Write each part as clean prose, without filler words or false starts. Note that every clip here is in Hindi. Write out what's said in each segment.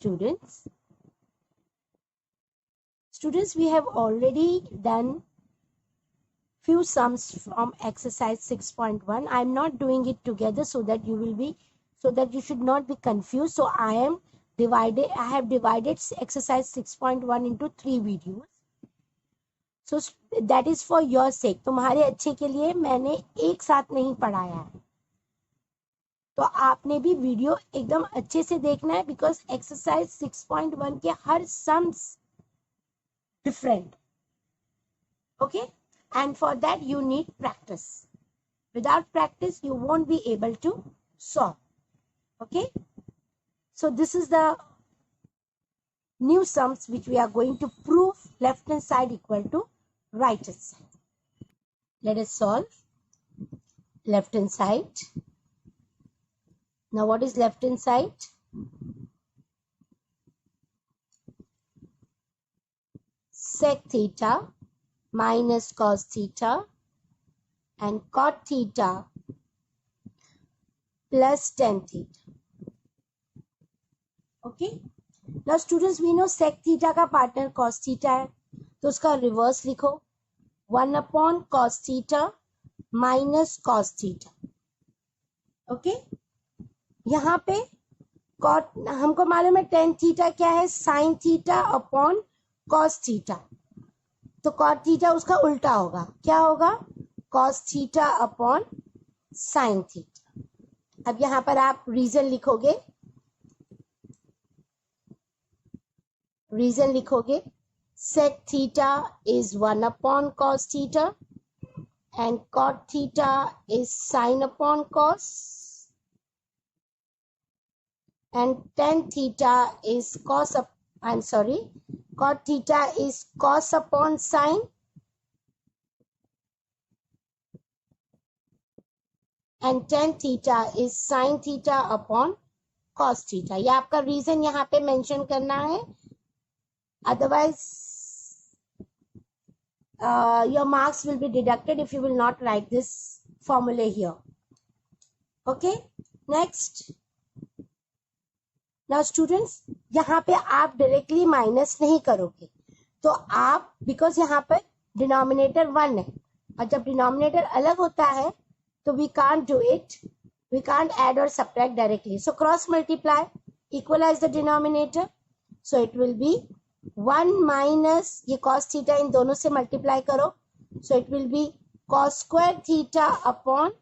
students. Students, we have already done few sums from exercise 6.1. I am not doing it together so that you should not be confused. So I have divided exercise 6.1 into 3 videos. So that is for your sake. तुम्हारे अच्छे के लिए मैंने एक साथ नहीं पढ़ाया है, तो आपने भी वीडियो एकदम अच्छे से देखना है, बिकॉज एक्सरसाइज 6.1 के हर sums different. Okay, and for that you need practice. Without practice you won't be able to solve. Okay, so this is the new sums which we are going to prove. Left hand side equal to right hand side. Let us solve. Left hand side. Now what is left hand side? Sec theta minus cos theta and cot theta plus tan theta. Okay. Now students, we know sec theta का पार्टनर cos theta है, तो उसका रिवर्स लिखो 1 cos theta minus cos theta. Okay, यहाँ पे cot हमको मालूम है tan theta क्या है, sin theta upon cos theta. तो cot theta उसका उल्टा होगा, क्या होगा, cos theta upon sin theta. अब यहाँ पर आप रीजन लिखोगे, sec theta is 1 cos theta and cot theta is sin cos and tan theta is cot theta is cos upon sin and tan theta is sin theta upon cos theta. ये आपका रीजन यहाँ पे मेंशन करना है, otherwise your marks will be deducted if you will not write this formula here. Okay, next. Now students, यहाँ पे आप डायरेक्टली माइनस नहीं करोगे, तो आप बिकॉज यहाँ पर डिनोमिनेटर 1 है, और जब डिनोमिनेटर अलग होता है तो we can't do it, we can't add और subtract directly. So cross multiply, equalize the denominator. So it will be 1 minus ये cos थीटा, इन दोनों से मल्टीप्लाई करो, so it will be cos square theta upon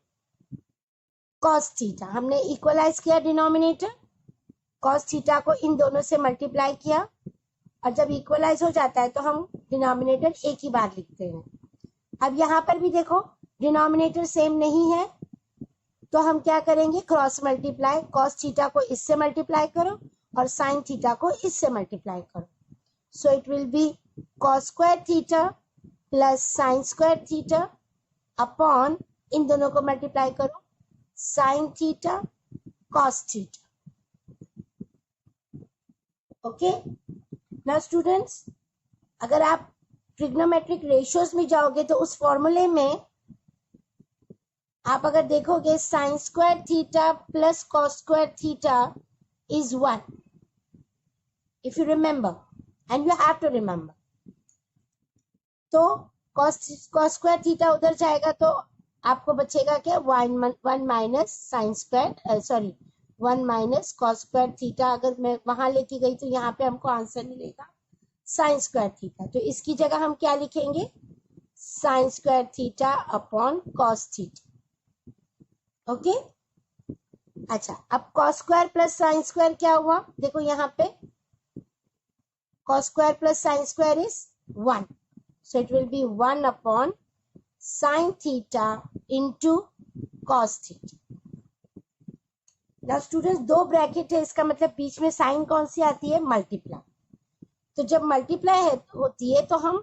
cos theta. हमने इक्वलाइज किया डिनोमिनेटर, cos थीटा को इन दोनों से मल्टीप्लाई किया, और जब इक्वलाइज हो जाता है तो हम डिनोमिनेटर एक ही बार लिखते हैं. अब यहाँ पर भी देखो डिनोमिनेटर सेम नहीं है, तो हम क्या करेंगे, क्रॉस मल्टीप्लाई, cos थीटा को इससे मल्टीप्लाई करो और sin थीटा को इससे मल्टीप्लाई करो. So it will be cos square theta plus sin square theta upon, इन दोनों को मल्टीप्लाई करो, sin theta cos theta. Okay. Now students, अगर आप ट्रिग्नोमेट्रिक रेशियोज में जाओगे तो उस फॉर्मूले में आप अगर देखोगे sin square theta plus cos square theta is 1. If you remember, and you have to remember, तो cos square theta उधर जाएगा तो आपको बचेगा क्या, 1 minus sine square, sorry 1 minus cos square theta. अगर मैं वहां लेके गई तो यहाँ पे हमको आंसर मिलेगा साइन स्क्वायर थीटा, तो इसकी जगह हम क्या लिखेंगे, sign square theta upon cos theta. Okay. अच्छा, अब cos square plus sine square क्या हुआ, देखो यहाँ पे cos square plus sin square is 1. So it will be 1 upon sin theta into cos theta. Now students, दो ब्रैकेट है, इसका मतलब बीच में साइन कौन सी आती है, मल्टीप्लाई. तो जब मल्टीप्लाई होती है तो हम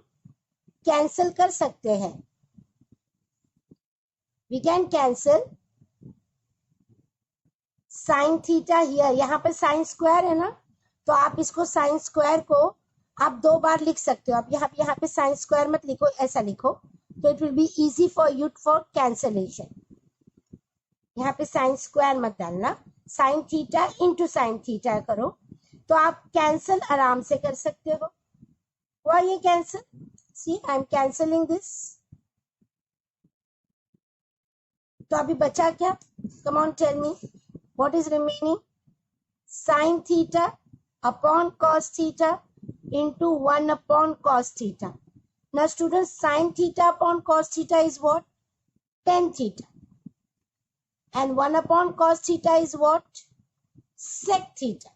कैंसिल कर सकते हैं. We can cancel sin theta here. यहाँ पे साइन स्क्वायर है ना, तो आप इसको साइन स्क्वायर को आप दो बार लिख सकते हो. आप यहाँ पे साइन स्क्वायर मत लिखो, ऐसा लिखो, तो it will be easy for you for cancellation. यहाँ पे साइन स्क्वायर मत डालना, sine theta into sine theta करो. तो आप कैंसिल आराम से कर सकते हो। हुआ ये cancel? See I am cancelling this. तो अभी बचा क्या? Come on tell me what is remaining. Sine theta upon cos theta into 1 upon cos theta. Now students, sin theta upon cos theta is what? Tan theta. And 1 upon cos theta is what? Sec theta,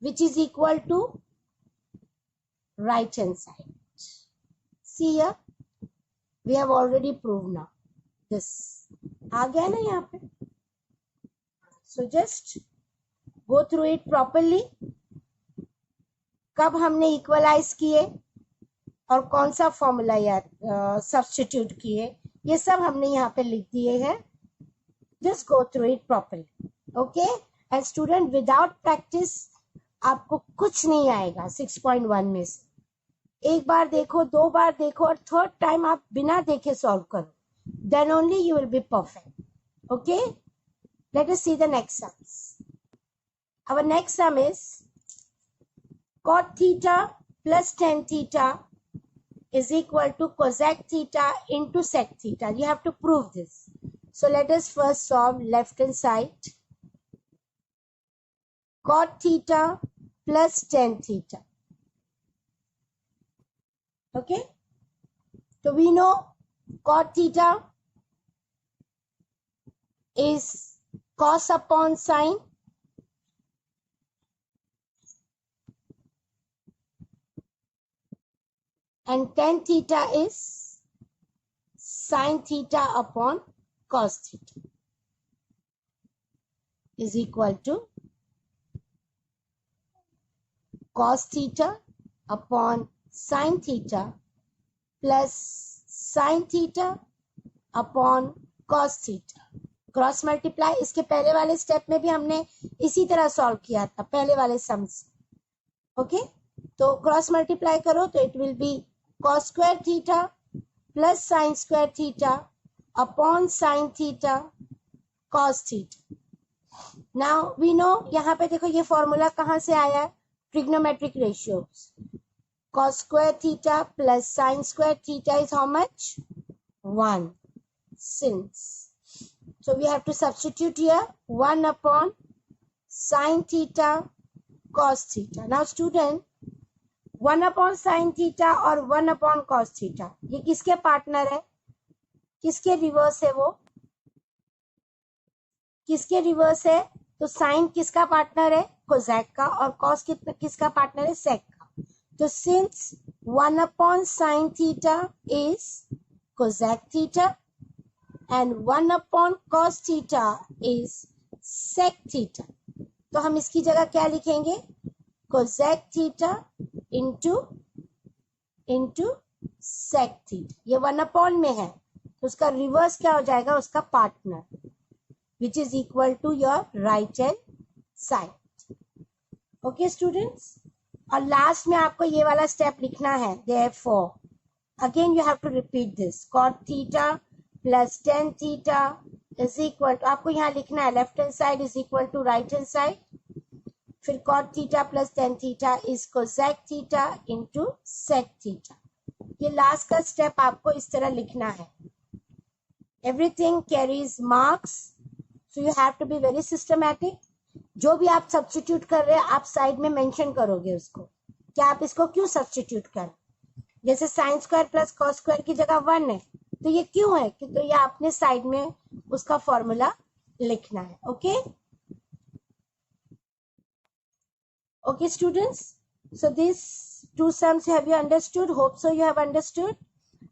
which is equal to right hand side. See here, we have already proved now this. आ गया ना यहाँ पे? So just go through it properly. कब हमने इक्वलाइज किए और कौन सा फॉर्मूला यार सब्स्टिट्यूट किए, ये सब हमने यहाँ पे लिख दिए हैं। Just go through it properly, okay. And student, without practice आपको कुछ नहीं आएगा 6.1 में से। एक बार देखो, दो बार देखो और थर्ड टाइम आप बिना देखे सॉल्व करो, then only you will be perfect, okay. Let us see the next sums. Our next sum is cot theta plus tan theta is equal to cosec theta into sec theta. You have to prove this. So let us first solve left hand side. Cot theta plus tan theta. Okay. So we know cot theta is cos upon sin. And tan theta is sin theta upon cos theta is equal to cos theta upon sin theta plus sin theta upon cos theta. Cross multiply इसके पहले वाले स्टेप में भी हमने इसी तरह सॉल्व किया था, पहले वाले सम्स। ओके, तो क्रॉस मल्टीप्लाई करो तो it will be cos square theta plus sin square theta upon sin theta cos theta. Now we know, यहाँ पे देखो ये फॉर्मूला कहाँ से आया है? Trigonometric ratios. cos square theta plus sin square theta is how much? 1. Since so we have to substitute here 1 upon sin theta cos theta. Now student, 1 upon sine theta और 1 अपॉन कॉस थीटा, ये किसके पार्टनर है? किसके रिवर्स है? वो किसके रिवर्स है? तो साइन किसका पार्टनर है? कोसेक का। और कॉस किसका पार्टनर है? सेक का। तो since 1 upon sine theta is cosec theta and 1 upon cos theta is sec theta, तो हम इसकी जगह क्या लिखेंगे? Cosec theta into sec theta. ये 1 अपॉन में है तो उसका रिवर्स क्या हो जाएगा? उसका partner, which is equal to your right hand side. Okay students, और लास्ट में आपको ये वाला स्टेप लिखना है। Therefore again you have to repeat this, cot theta plus tan theta is equal to, आपको यहाँ लिखना है left hand side is equal to right hand side, फिर cot theta plus tan theta is cosec theta into sec theta. ये लास्ट का स्टेप आपको इस तरह लिखना है। Everything carries marks, so you have to be very systematic. जो भी आप सब्स्टिट्यूट कर रहे हैं आप साइड में मेंशन करोगे उसको, क्या आप इसको क्यों सब्स्टिट्यूट कर। जैसे sine square plus cos square की जगह 1 है, तो ये क्यों है? तो ये आपने साइड में उसका फॉर्मूला लिखना है। Okay Okay students, so these two sums have you understood? Hope so you have understood.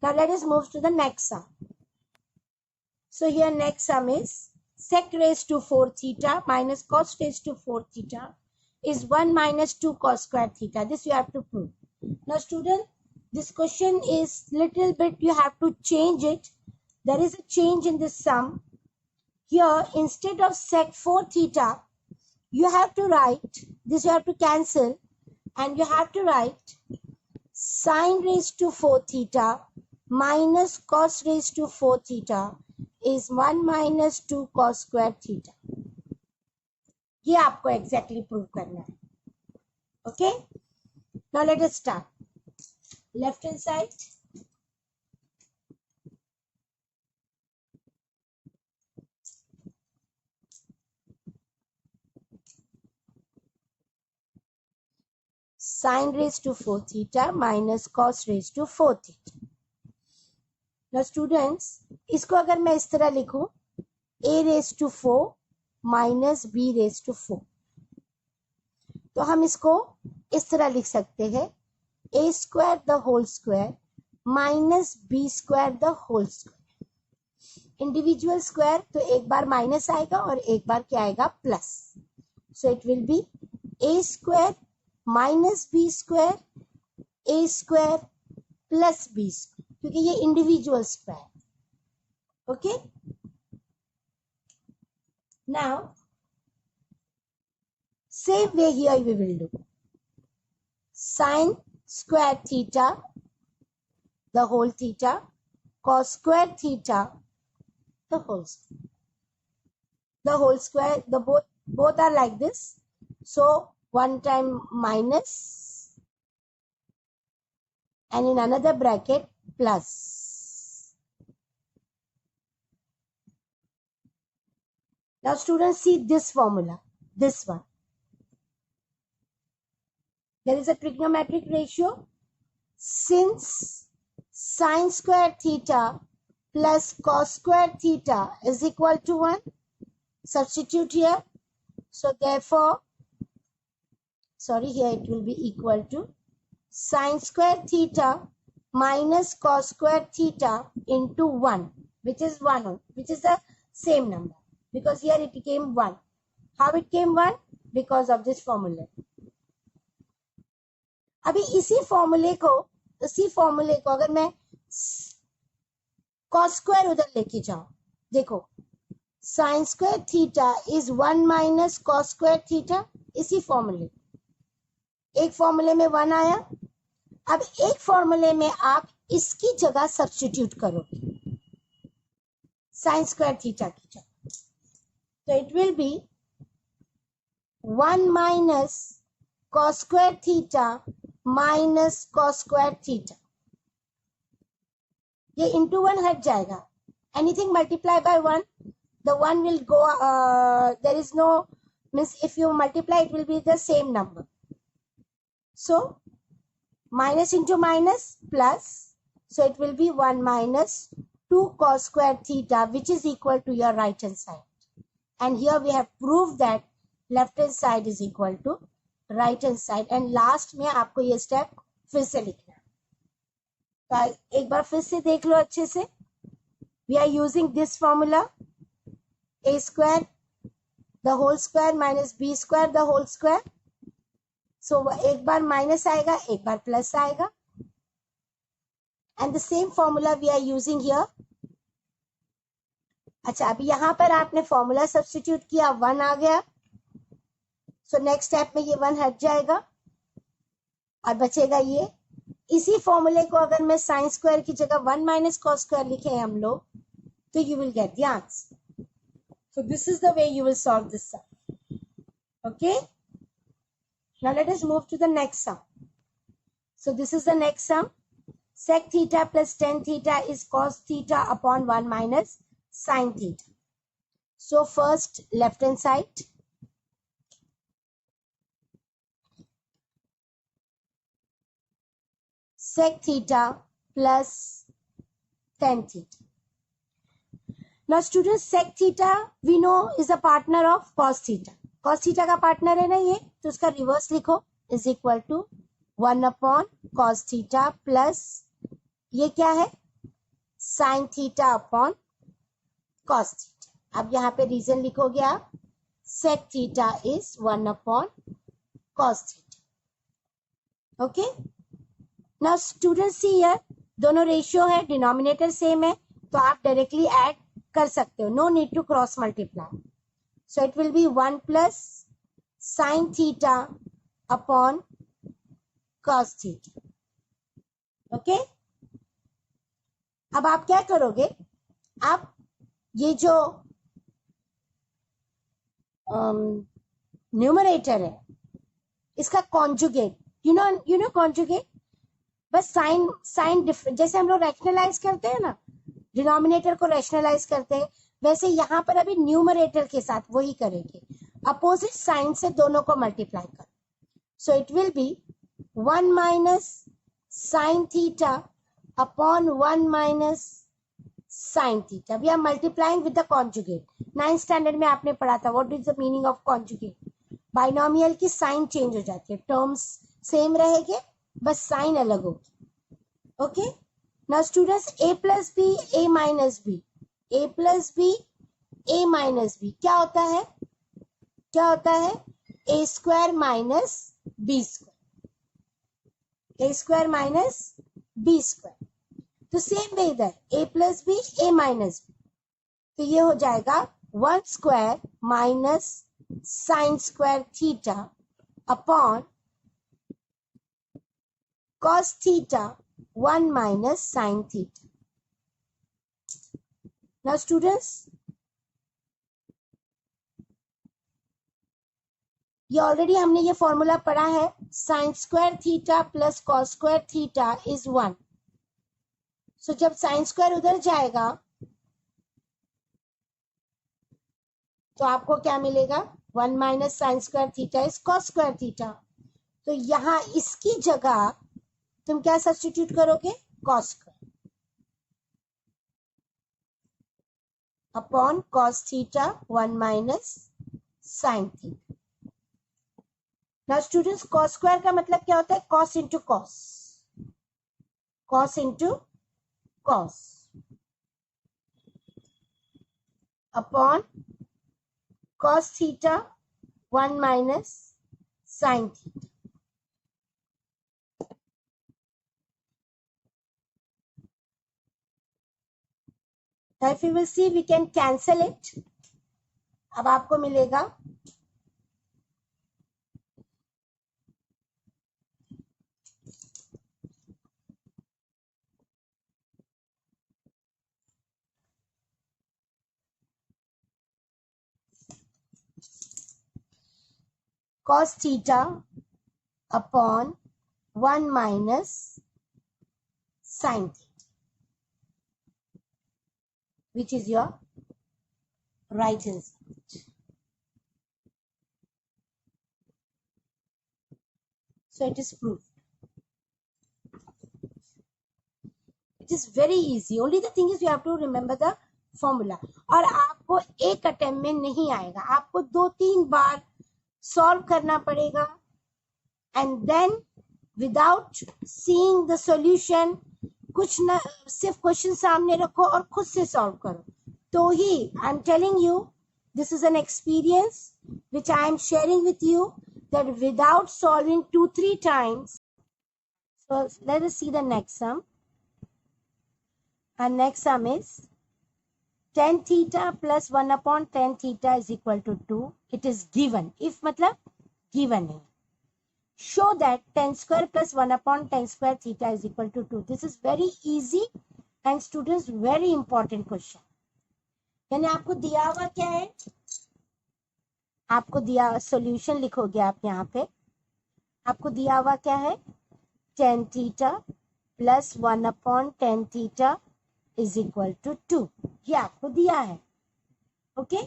Now let us move to the next sum. So here next sum is sec raised to 4 theta minus cos raised to 4 theta is 1 minus 2 cos square theta. This you have to prove. Now student, this question is little bit, you have to change it. There is a change in this sum. Here instead of sec 4 theta, you have to write this, you have to cancel and you have to write sin raised to 4 theta minus cos raised to 4 theta is 1 minus 2 cos square theta. ये आपको exactly prove करना है। Okay, now let us start. Left hand side, sin raised to 4 theta minus cos raised to 4 theta. Now students, इसको अगर मैं इस तरह लिखूं, a raised to 4 minus b raised to 4, तो हम इसको इस तरह लिख सकते हैं, a square the whole square minus b square the whole square. Individual square तो एक बार माइनस आएगा और एक बार क्या आएगा, plus. So it will B a square minus b square, a square plus b square, क्योंकि ये individual square. Okay, now same way here we will do sin square theta the whole theta, cos square theta the whole square. The whole square, the both are like this. So one time minus and in another bracket plus. Now students, see this formula, this one. There is a trigonometric ratio. Since sin square theta plus cos square theta is equal to 1, substitute here. So therefore, sorry, here it will be equal to sin square theta minus cos square theta into 1, which is 1, which is the same number, because here it became 1. How it came 1? Because of this formula. अभी इसी फॉर्मूले को अगर मैं cos स्क्वायर उधर लेके जाऊं, देखो sin square theta is 1 minus cos square theta. इसी फॉर्मूले, एक फॉर्मूले में 1 आया, अब एक फॉर्मूले में आप इसकी जगह सब्स्टिट्यूट करोगे sin स्क्वायर थीटा की जगह, तो it will be 1 minus cos square theta minus cos square theta. ये into 1 हट जाएगा. Anything multiply by 1, the 1 will go, there is no, means if you multiply it will be the same number. So minus into minus plus, so it will be 1 minus 2 cos square theta, which is equal to your right hand side. And here we have proved that left hand side is equal to right hand side. And last में आपको ये स्टेप फिर से लिखना है, तो एक बार फिर से देख लो अच्छे से. We are using this formula, a square the whole square minus B square the whole square. So एक बार माइनस आएगा, एक बार प्लस आएगा, and the same formula we are using here. अच्छा, अभी यहां पर आपने फॉर्मूला सब्स्टिट्यूट किया, 1 आ गया. सो नेक्स्ट स्टेप में ये 1 हट जाएगा और बचेगा ये. इसी फॉर्मूले को अगर मैं साइन स्क्वायर की जगह 1 माइनस कॉस स्क्वायर लिखे हम लोग, तो you will get the answer. So this is the way you will solve this sum. Okay, now let us move to the next sum. So this is the next sum. sec theta plus tan theta is cos theta upon 1 minus sin theta. So first left hand side, sec theta plus tan theta. Now students, sec theta we know is a partner of cos theta. Cos theta का पार्टनर है ना ये, तो उसका रिवर्स लिखो, is equal to 1 upon cos theta plus ये क्या है, sin theta upon cos theta. अब यहाँ पे रीजन लिखोगे आप, sec theta is 1 upon cos theta. Okay. Now students see here, दोनों रेशियो है, डिनोमिनेटर सेम है, तो आप डायरेक्टली ऐड कर सकते हो. No need to cross multiply. So it will be 1 plus sine theta upon cos theta. Okay, अब आप क्या करोगे, आप ये जो न्यूमरेटर है इसका कॉन्जुगेट, यू नो कॉन्जुगेट, बस साइन डिफरेंट, जैसे हम लोग रैशनलाइज करते हैं ना, डिनोमिनेटर को रैशनलाइज करते हैं, वैसे यहाँ पर अभी न्यूमरेटर के साथ वही करेंगे, अपोजिट साइन से दोनों को मल्टीप्लाई करो. So it will be 1 minus sine theta upon 1 minus sine theta. We are multiplying with the conjugate. 9th standard में आपने पढ़ा था what is the meaning of conjugate. Binomial की साइन चेंज हो जाती है, टर्म्स सेम रहेंगे, बस साइन अलग होगी. Okay, now students, a plus B a minus B, a plus B a minus B क्या होता है, क्या होता है, a square minus B square, a square minus B square. तो सेम वे इधर a plus B a minus B, तो ये हो जाएगा 1 square minus sine square theta upon cos theta 1 minus sin theta. Now students, ये ऑलरेडी हमने ये फॉर्मूला पढ़ा है, sign square theta plus cos square theta is 1. सो जब साइन स्क्वायर उधर जाएगा तो आपको क्या मिलेगा, 1 minus sine square theta is cos square theta. तो यहां इसकी जगह तुम क्या सब्स्टिट्यूट करोगे, cos square upon cos theta 1 minus sine theta. Now students, cos square का मतलब क्या होता है, cos into cos, cos into cos upon cos theta 1 minus sine theta. Now if you will see, we can cancel it. अब आपको मिलेगा cos theta upon 1 minus sin theta, which is your right hand side. So it is proved. It is very easy. Only the thing is you have to remember the formula. और आपको एक अटेम्प्ट में नहीं आएगा, आपको 2-3 बार सॉल्व करना पड़ेगा, and then without seeing the solution, कुछ ना, सिर्फ क्वेश्चन सामने रखो और खुद से सॉल्व करो, तो ही, I am telling you, this is an experience which I am sharing with you, that without solving 2-3 times. So let us see the next sum. And next sum is tan theta plus 1 upon tan theta is equal to 2. It is given. If मतलब given है. Show that tan square plus 1 upon tan square theta is equal to 2. This is very easy and students very important question. यानी आपको दिया हुआ क्या है, आपको दिया सॉल्यूशन लिखोगे आप यहाँ पे, आपको दिया हुआ क्या है, tan theta plus 1 upon tan theta is equal to 2. ये आपको दिया है, ओके,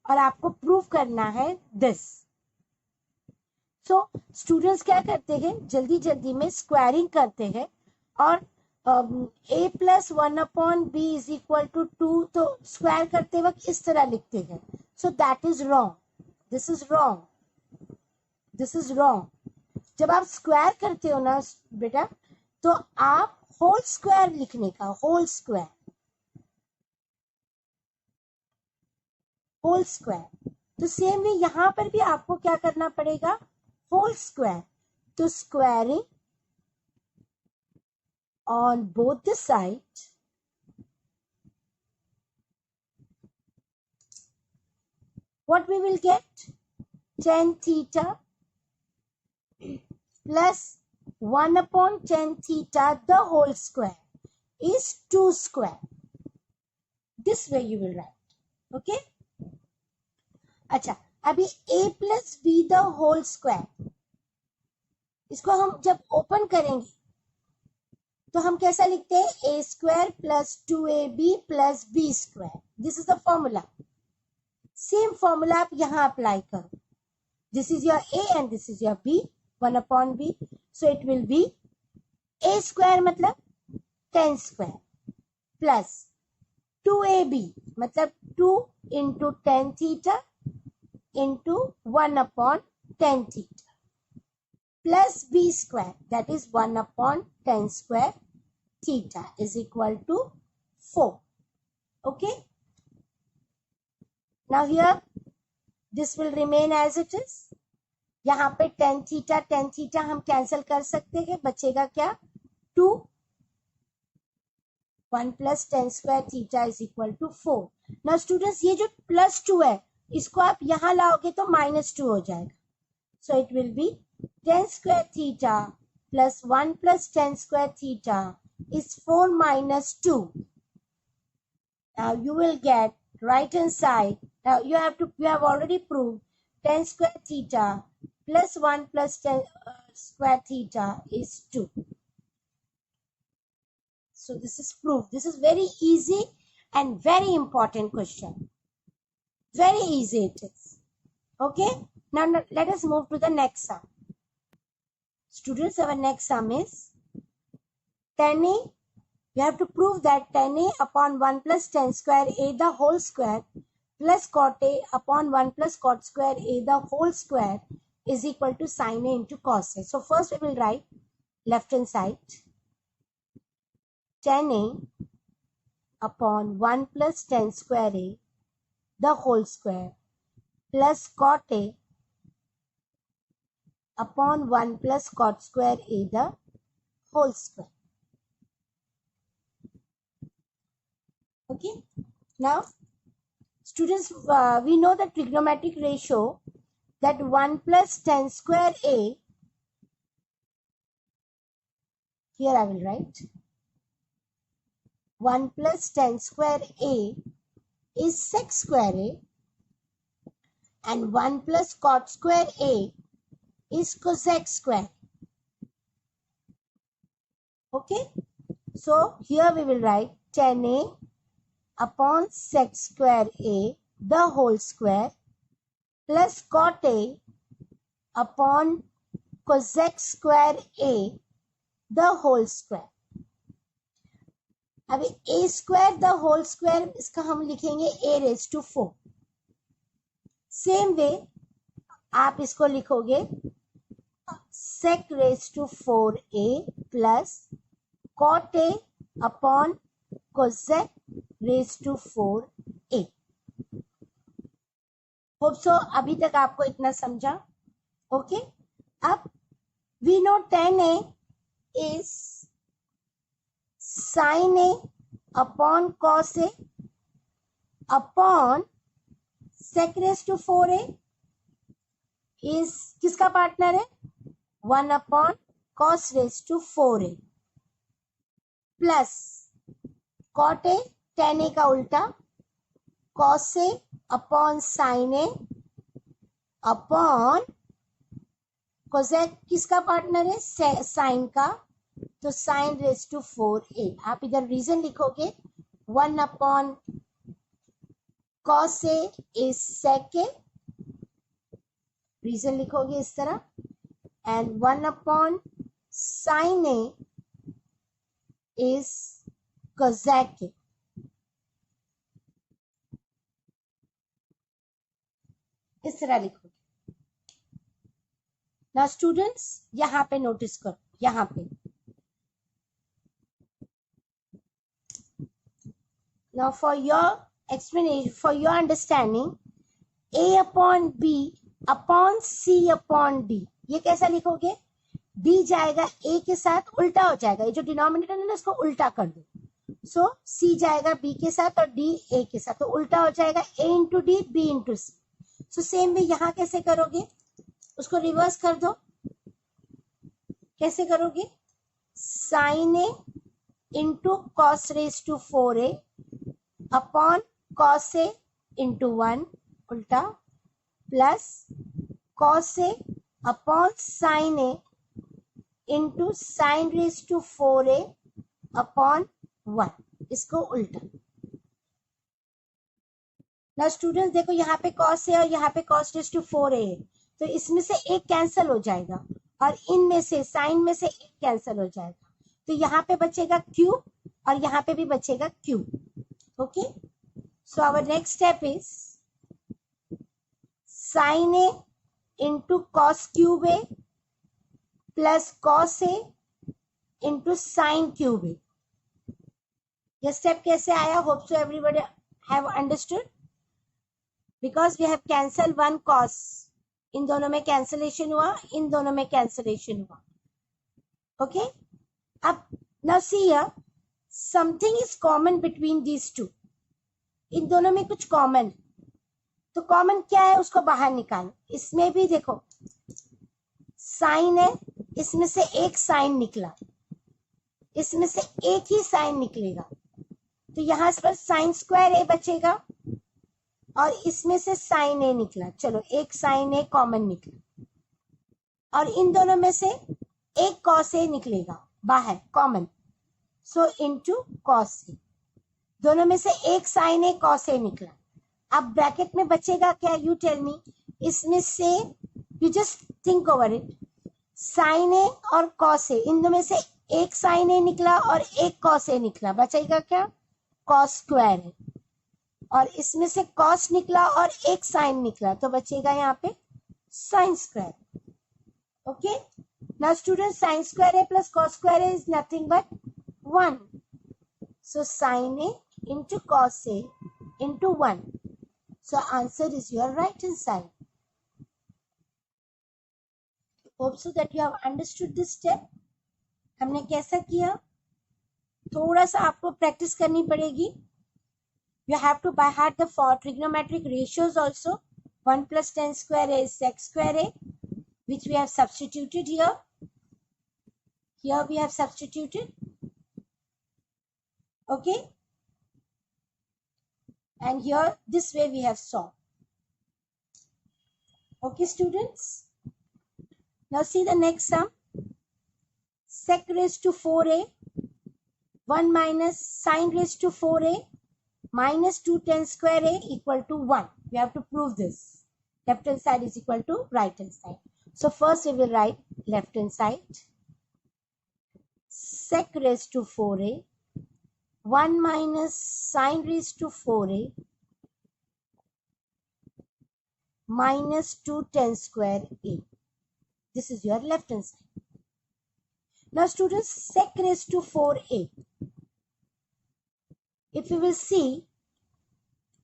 और आपको प्रूव करना है दिस. सो स्टूडेंट्स क्या करते हैं, जल्दी जल्दी में स्क्वायरिंग करते हैं और a plus 1 upon B is equal to 2, तो स्क्वायर करते वक्त इस तरह लिखते हैं. So that is wrong, this is wrong, this is wrong. जब आप स्क्वायर करते हो ना बेटा, तो आप होल स्क्वायर लिखने का, होल स्क्वायर, होल स्क्वायर. तो सेम वे यहां पर भी आपको क्या करना पड़ेगा, होल स्क्वायर. तो squaring on both the side, what we will get, tan theta plus 1 upon tan theta the whole square is 2 square. This way you will write, okay. अच्छा, अभी a plus b the whole square, इसको हम जब ओपन करेंगे तो हम कैसा लिखते हैं, a square plus 2ab plus b square. This is the formula. Same formula आप यहाँ अप्लाई करो. This is your a and this is your b, 1 upon b. So it will be a square मतलब 10 square plus 2ab मतलब 2 into tan theta into 1 upon tan theta plus b square, that is 1 upon tan square theta is equal to 4. Okay. Now here this will remain as it is. यहाँ पे tan theta हम कैंसिल कर सकते हैं. बचेगा क्या, 2. 1 plus tan square theta is equal to 4. Now students, ये जो plus 2 है इसको आप यहाँ लाओगे तो -2 हो जाएगा. So it will be tan square theta plus 1 plus tan square theta is 4 minus 2. Now you will get right hand side. Now you have already proved tan square theta plus 1 plus tan square theta is 2. So this is proof. This is very easy and very important question. Very easy it is. Okay. Now let us move to the next sum. Students, our next sum is tan a. We have to prove that tan a upon 1 plus tan square a the whole square plus cot a upon 1 plus cot square a the whole square is equal to sin a into cos a. So first we will write left hand side tan a upon 1 plus tan square a the whole square plus cot a upon 1 plus cot square a the whole square. Okay. Now students, we know the trigonometric ratio that 1 plus tan square a, here I will write 1 plus tan square a is sec square a and 1 plus cot square a is cosec square. Okay. So here we will write tan a upon sec square a the whole square plus cot a upon cosec square a the whole square. अभी a square the whole square इसका हम लिखेंगे a raised to 4. Same way आप इसको लिखोगे sec raised to 4a plus cot a upon cosec raised to 4a. Hope so अभी तक आपको इतना समझा. Okay. अब we know tan a is sin a upon cos a upon sec raised to 4a is किसका पार्टनर है, 1 upon cos raised to 4a plus cot a tan a का उल्टा cos a upon sin a upon cosec किसका पार्टनर है, sin का, तो sin raised to 4a. आप इधर रीजन लिखोगे 1 upon cos a is sec a, reason लिखोगे इस तरह, and 1 upon sin a is cosec a. इस तरह लिखोगे. Now students, यहाँ पे नोटिस करो, यहाँ पे now for your explanation, for your understanding, a upon b upon c upon d, ये कैसा लिखोगे, b जाएगा a के साथ, उल्टा हो जाएगा, ये जो डिनोमिनेटर है ना इसको उल्टा कर दो. सो c जाएगा b के साथ और d a के साथ, तो उल्टा हो जाएगा a into D b into c. So same way यहाँ कैसे करोगे, उसको रिवर्स कर दो. कैसे करोगे, sin a into cos raised to 4a upon cos a into 1 उल्टा plus cos a upon sin a into sine raise to 4a upon 1, इसको उल्टा। ना स्टूडेंट्स देखो यहाँ पे cos है और यहाँ पे cos रेज टू 4a है, तो इसमें से एक कैंसिल हो जाएगा और इनमें से साइन में से एक कैंसिल हो जाएगा, तो यहाँ पे बचेगा क्यूब और यहाँ पे भी बचेगा cube. Okay, so our next step is sine a into cos cube a plus cos a into sine cube a. ये स्टेप कैसे आया? Hope so everybody have understood, because we have cancel one cos, इन दोनों में कैंसलेशन हुआ, इन दोनों में कैंसलेशन हुआ। ओके, अब now see here something is common between these two, इन दोनों में कुछ कॉमन, तो कॉमन क्या है उसको बाहर निकालो। इसमें भी देखो साइन है, इसमें से एक साइन निकला, इसमें से एक ही साइन निकलेगा, तो यहाँ पर साइन स्क्वायर ए बचेगा और इसमें से साइन ए निकला, चलो एक साइन ए कॉमन निकला, और इन दोनों में से एक कॉस ए निकलेगा बाहर common, so into cos A, दोनों में से एक साइन ए कॉस ए निकला। अब ब्रैकेट में बचेगा क्या? यू टेल मी, इसमें से you just think over it, sine a और कॉस ए, इन दोनों में से एक साइन ए निकला और एक कॉस ए निकला, बचेगा क्या? कॉस स्क्वायर है, और इसमें से कॉस निकला और एक साइन निकला, तो बचेगा यहाँ पे sine square. Okay, now student sine square A plus cos square A is nothing but 1, so sine a into cos a into 1, so answer is your right hand side. Hope so that you have understood this step. हमने कैसा किया? थोड़ा सा आपको प्रैक्टिस करनी पड़ेगी। You have to by heart the four trigonometric ratios also. 1 plus 10 square a is sec square a, which we have substituted here. Here we have substituted. Okay. And here this way we have solved. Okay students, now see the next sum. Sec raised to 4a 1 minus sin raised to 4a minus 2 10 square a equal to 1. We have to prove this. Left hand side is equal to right hand side. So first we will write left hand side. Sec raised to 4a 1 minus sin raised to 4a minus 2 10 square a. This is your left hand side. Now students, sec raised to 4a. If we will see,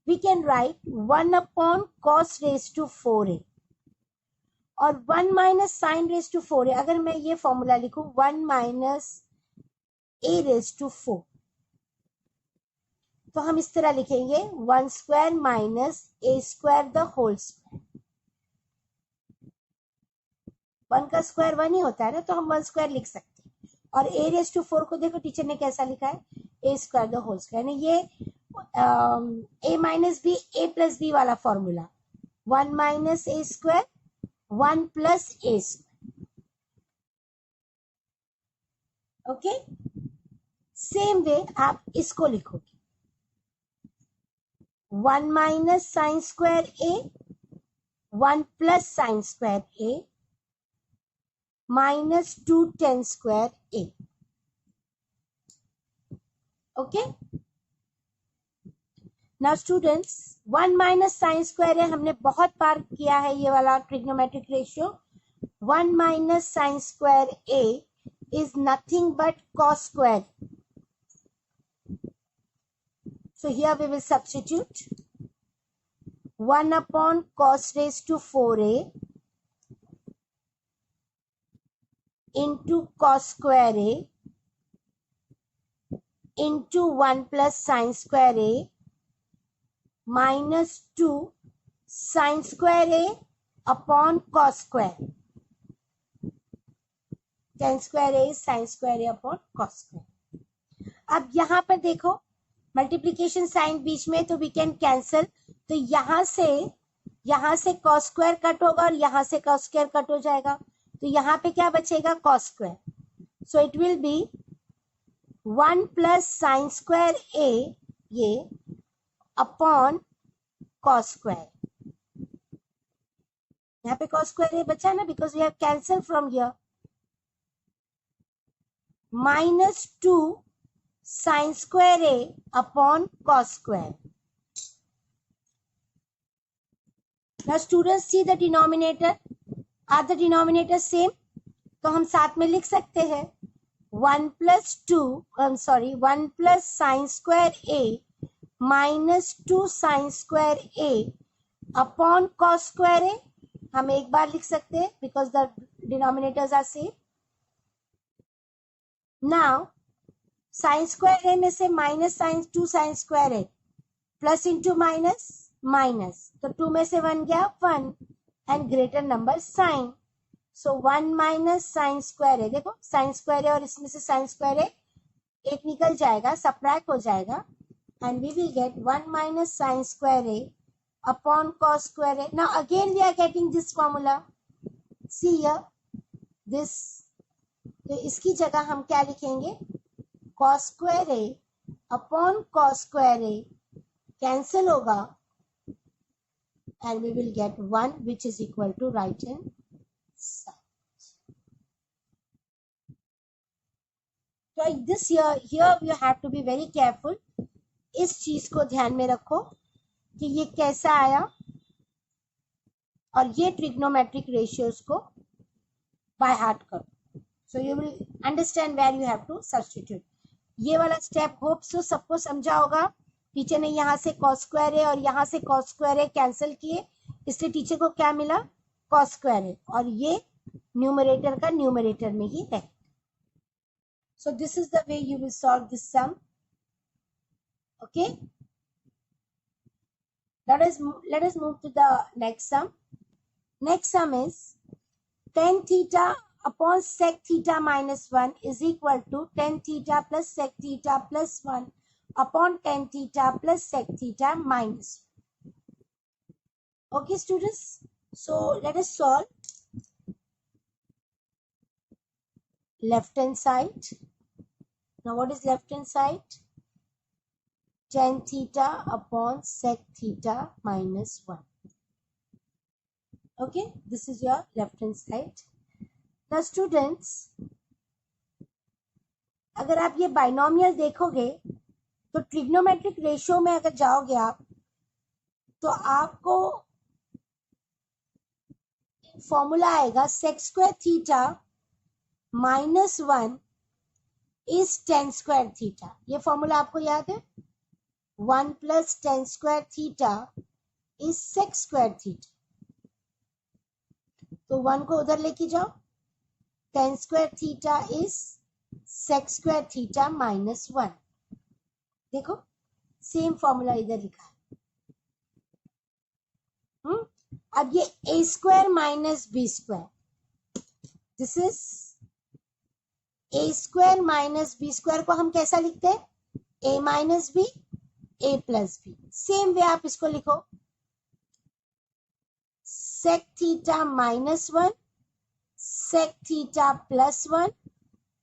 we can write 1 upon cos raised to 4a और 1 minus sin raised to 4a. अगर मैं ये फॉर्मूला लिखूं 1 minus a raised to 4, तो हम इस तरह लिखेंगे 1 square minus a square the whole square. 1 का स्क्वायर 1 ही होता है ना, तो हम 1 स्क्वायर लिख सकते हैं। और a raised to 4 को देखो टीचर ने कैसा लिखा है, a square the whole square, यानी ये a minus b a plus b वाला formula, 1 minus a square 1 plus a square. Okay, same way आप इसको लिखोगे 1 minus sin square a 1 plus sin square a minus 2 10 square a. Okay, now students 1 minus sin square a हमने बहुत बार किया है, ये वाला trigonometric ratio. 1 minus sin square a is nothing but cos square. So here we will substitute 1 upon cos raised to 4a into cos square a into 1 plus sin square a minus 2 sin square a upon cos square. tan square a is sin square a upon cos square. अब यहाँ पर देखो मल्टीप्लीकेशन साइन बीच में, तो वी कैन कैंसल, तो यहाँ से cos स्क्वायर कट होगा और यहाँ से cos स्क्वायर कट हो जाएगा, तो यहाँ पे क्या बचेगा cos square, so it will be 1 plus sine square a ये अपॉन कॉस स्क्वायर. यहाँ पे कॉस स्क्वायर ए बचा ना, because we have cancel from here. Minus 2 sine square A upon cos square. Now students see the denominator. Are the denominators same? तो हम साथ में लिख सकते हैं 1 plus 1 sin square a minus 2 sin square a upon cos square a. हम एक बार लिख सकते हैं because the denominators are same. Now sin square a में से minus 2 sin square a plus into minus minus, तो 2 में से 1 गया 1 and greater number sign. So 1 minus sine square है. देखो साइन स्क्वायर है और इसमें से साइन स्क्वायर है एक निकल जाएगा, सबट्रैक्ट हो जाएगा and we will get 1 minus sine square है अपॉन कॉस स्क्वायर है. Now again we are getting this formula. See here this, तो इसकी जगह हम क्या लिखेंगे कॉस स्क्वायर है अपॉन कॉस स्क्वायर है, कैंसिल होगा and we will get 1 which is equal to right hand side. So this here you have to be very careful. इस चीज को ध्यान में रखो कि ये कैसा आया और ये ट्रिग्नोमेट्रिक रेशियोज को बाय हार्ट करो. So you will understand where you have to substitute. ये वाला स्टेप होप सो सबको समझा होगा. टीचर ने यहाँ से कॉस स्क्वायर है और यहाँ से कॉस स्क्वायर है कैंसिल किए, इसलिए टीचर को क्या मिला कॉस स्क्वायर है और ये न्यूमरेटर का न्यूमरेटर में ही है. So this is the way you will solve this sum. Okay, let us move to the next sum. Next sum is tan theta upon sec theta minus 1 is equal to tan theta plus sec theta plus 1 upon tan theta plus sec theta minus. Okay students, so let us solve. Left hand side. Now what is left hand side? Tan theta upon sec theta minus 1. Okay, this is your left hand side. Now students, अगर आप ये बाइनोमियल देखोगे तो ट्रिग्नोमेट्रिक रेशियो में अगर जाओगे आप तो आपको फॉर्मूला आएगा sec square theta minus 1 is tan square theta. ये फॉर्मूला आपको याद है 1 plus tan square theta is sec square theta. तो 1 को उधर लेके जाओ, tan square theta is sec square theta minus 1. देखो सेम फॉर्मूला इधर लिखा है. अब ये a square minus B square, this is a square minus B square को हम कैसा लिखते हैं a minus B a plus B. Same way आप इसको लिखो sec theta minus 1 sec theta plus 1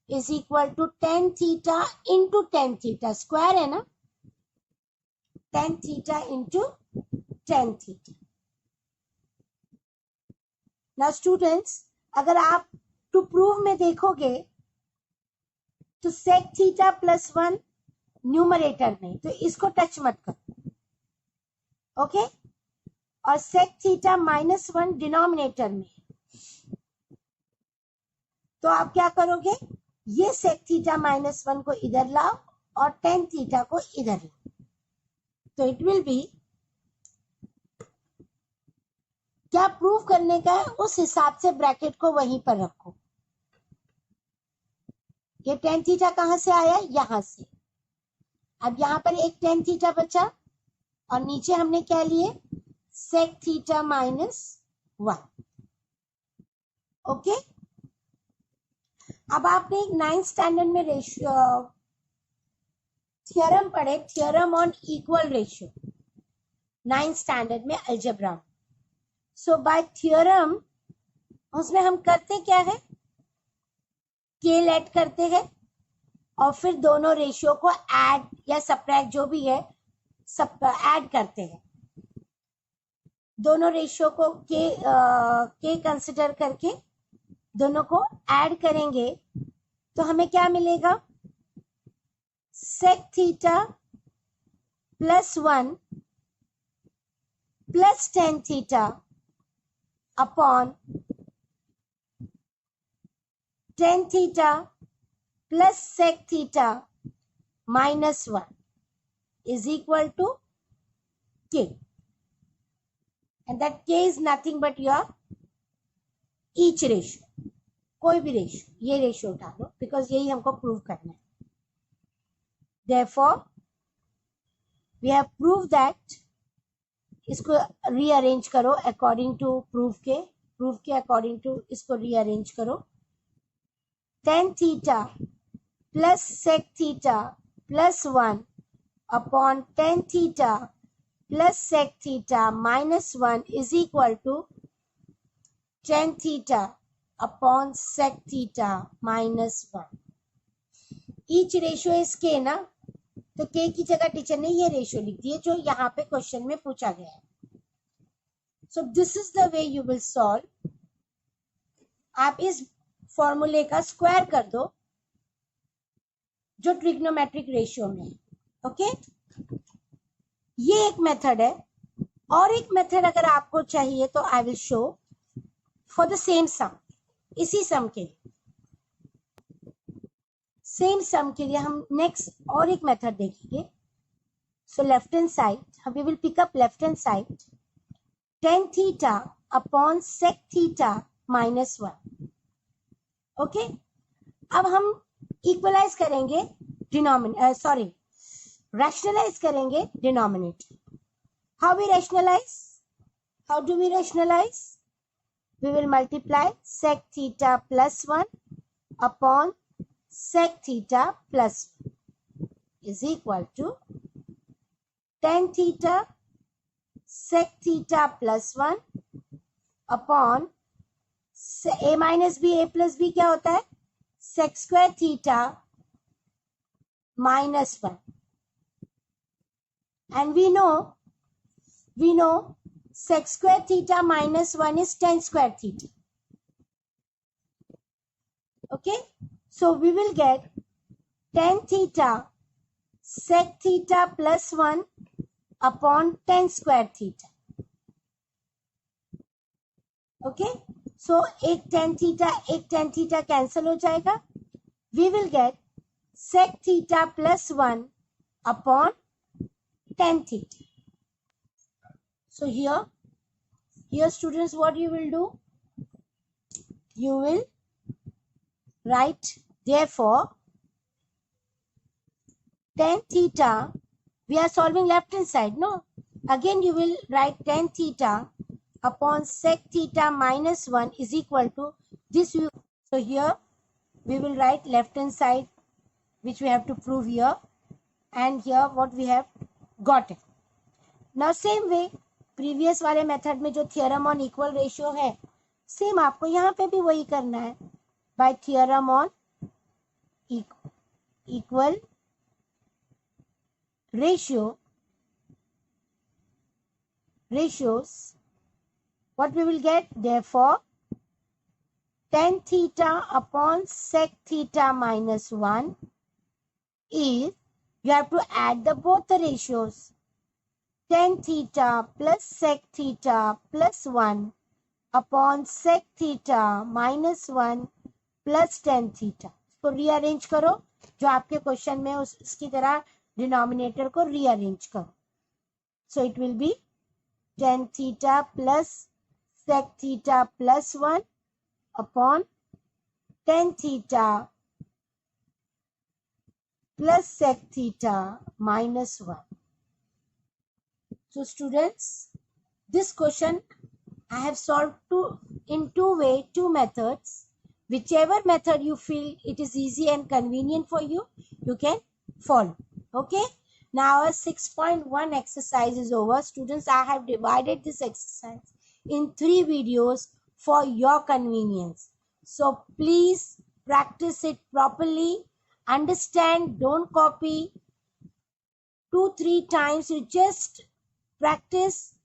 is equal to tan theta into tan theta. Square है ना, tan theta into tan theta. Now students, अगर आप टू प्रूव में देखोगे तो sec theta plus 1 न्यूमरेटर में, तो इसको टच मत करो. ओके, और sec theta minus 1 डिनोमिनेटर में, तो आप क्या करोगे ये सेक थीटा माइनस 1 को इधर लाओ और टेन थीटा को इधर लाओ. तो इट विल बी, क्या प्रूव करने का है उस हिसाब से ब्रैकेट को वहीं पर रखो. ये टेन थीटा कहां से आया यहां से. अब यहां पर एक टेन थीटा बचा और नीचे हमने क्या लिए सेक थीटा माइनस 1. ओके, अब आपने एक 9th स्टैंडर्ड में रेशियो थ्योरम पढ़े, theorem on equal ratio, 9th standard में अलजेब्रा. सो बाय थ्योरम उसमें हम करते क्या है, के ऐड करते हैं और फिर दोनों रेशियो को ऐड या सब्ट्रैक्ट जो भी है सब ऐड करते हैं। दोनों रेशियो को के कंसिडर करके दोनों को ऐड करेंगे तो हमें क्या मिलेगा, sec theta plus 1 plus tan theta upon tan theta plus sec theta minus 1 is equal to k, and that k is nothing but your each ratio, कोई भी रेशियो, ये रेशियो उठा लो बिकॉज यही हमको प्रूव करना है। therefore we have proved that, इसको रीअरेंज करो अकॉर्डिंग टू प्रूफ के अकॉर्डिंग टू इसको रीअरेंज करो। tan theta plus sec theta plus 1 upon tan theta plus sec theta minus 1 is equal to tan theta upon sec theta minus 1. Each ratio is k ना, तो k की जगह टीचर ने ये रेशियो लिख दी है जो यहाँ पे क्वेश्चन में पूछा गया है। So this is the way you will solve. आप इस फॉर्मूले का स्क्वायर कर दो जो ट्रिग्नोमेट्रिक रेशियो में है। ओके, ये एक मेथड है। और एक मेथड अगर आपको चाहिए तो I will show for the same sum, इसी सम के लिए, सेम सम के लिए हम नेक्स्ट और एक मेथड देखेंगे। So left hand side we will pick up left hand side tan theta upon sec theta minus 1। Okay, अब हम इक्वलाइज करेंगे रैशनलाइज करेंगे denominator. How we rationalise, how do we rationalise, we will multiply sec theta plus 1 upon sec theta plus 1 is equal to tan theta sec theta plus 1 upon a minus B, a plus B क्या होता है, sec square theta minus 1, and we know sec square theta minus 1 is tan square theta. Okay, so we will get tan theta sec theta plus 1 upon tan square theta. Okay, so एक tan theta cancel हो जाएगा, we will get sec theta plus 1 upon tan theta. So here students, what you will do, you will write, therefore tan theta, we are solving left hand side, no, again you will write tan theta upon sec theta minus 1 is equal to this. So here we will write left hand side which we have to prove here, and here what we have got it. Now same way previous वाले मेथड में जो थियरम ऑन इक्वल रेशियो है, सेम आपको यहाँ पे भी वही करना है by theorem on equal ratios. What we will get, therefore tan theta upon sec theta minus 1 is, you have to add both the ratios, tan theta plus sec theta plus 1 upon sec theta minus 1 plus tan theta. इसको रीअरेंज करो जो आपके क्वेश्चन में उसकी तरह डिनोमिनेटर को रीअरेंज करो। So it will B tan theta plus sec theta plus 1 upon tan theta plus sec theta minus 1. So students, this question I have solved in two methods. Whichever method you feel it is easy and convenient for you, you can follow. Okay, now our 6.1 exercise is over. Students, I have divided this exercise in 3 videos for your convenience. So please practice it properly, understand, don't copy. 2-3 times you just practice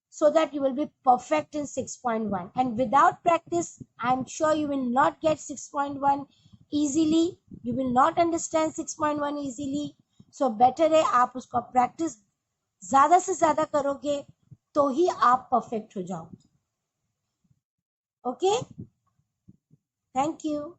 so that you will be perfect in 6.1. And without practice, I'm sure you will not get 6.1 easily, you will not understand 6.1 easily. So better है आप उसका practice ज़्यादा से ज़्यादा करोगे तो ही आप perfect हो जाओगे. Okay? Thank you.